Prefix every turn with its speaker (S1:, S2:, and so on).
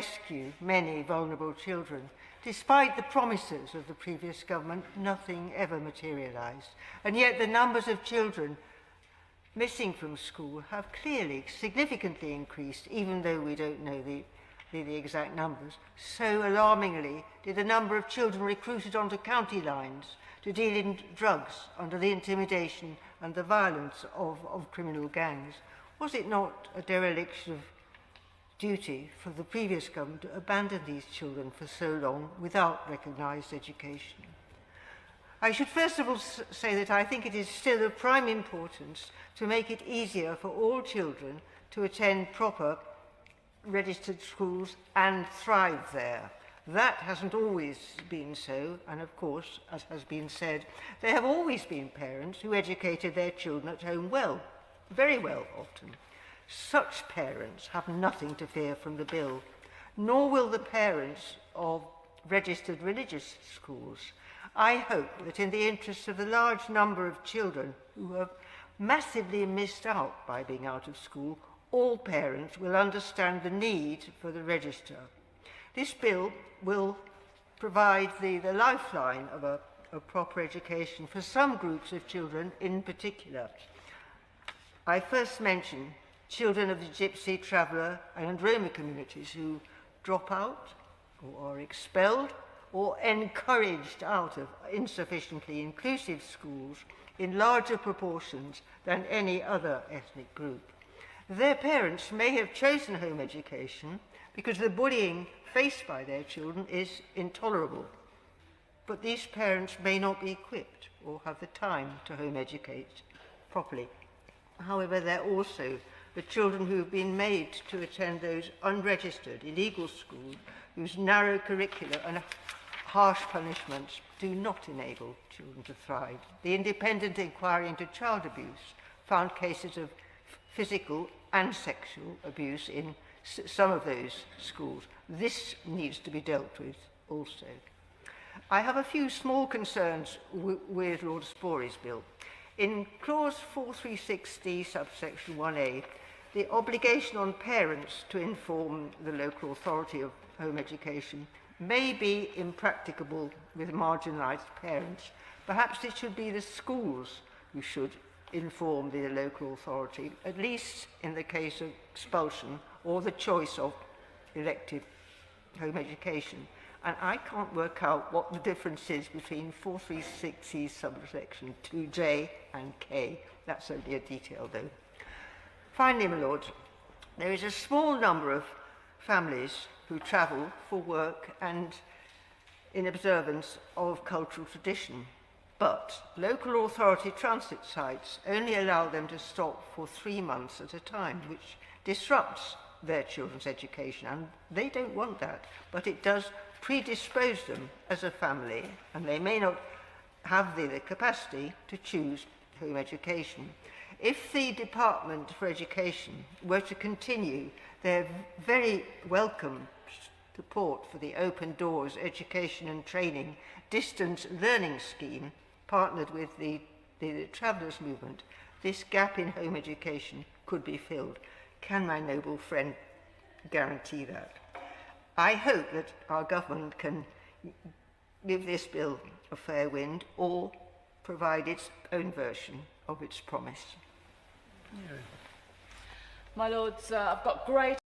S1: rescue many vulnerable children. Despite the promises of the previous government, nothing ever materialised. And yet the numbers of children missing from school have clearly significantly increased, even though we don't know the exact numbers. So alarmingly did the number of children recruited onto county lines to deal in drugs under the intimidation and the violence of criminal gangs. Was it not a dereliction of duty for the previous government to abandon these children for so long without recognised education? I should first of all say that I think it is still of prime importance to make it easier for all children to attend proper registered schools and thrive there. That hasn't always been so, and of course, as has been said, there have always been parents who educated their children at home well, very well often. Such parents have nothing to fear from the bill, nor will the parents of registered religious schools. I hope that in the interests of the large number of children who have massively missed out by being out of school, all parents will understand the need for the register. This bill will provide the lifeline of a proper education for some groups of children in particular. I first mentioned children of the GYPSY, traveller and ROMA communities who drop out or are expelled or encouraged out of insufficiently inclusive schools in larger proportions than any other ethnic group. Their parents may have chosen home education because the bullying faced by their children is intolerable, but these parents may not be equipped or have the time to home educate properly. However, they're also the children who have been made to attend those unregistered illegal schools whose narrow curricula and harsh punishments do not enable children to thrive. The independent inquiry into child abuse found cases of physical and sexual abuse in some of those schools. This needs to be dealt with also. I have a few small concerns with Lord Storey's bill. In clause 436D, subsection 1A, the obligation on parents to inform the local authority of home education may be impracticable with marginalised parents. Perhaps it should be the schools who should inform the local authority, at least in the case of expulsion or the choice of elective home education. And I can't work out what the difference is between 436C subsection 2J and K. That's only a detail, though. Finally, my lords, there is a small number of families who travel for work and in observance of cultural tradition, but local authority transit sites only allow them to stop for 3 months at a time, which disrupts their children's education, and they don't want that, but it does predispose them as a family, and they may not have the capacity to choose home education. If the Department for Education were to continue their very welcome support for the Open Doors Education and Training Distance Learning Scheme, partnered with the Travellers Movement, this gap in home education could be filled. Can my noble friend guarantee that? I hope that our government can give this bill a fair wind or provide its own version of its promise.
S2: My lords, I've got great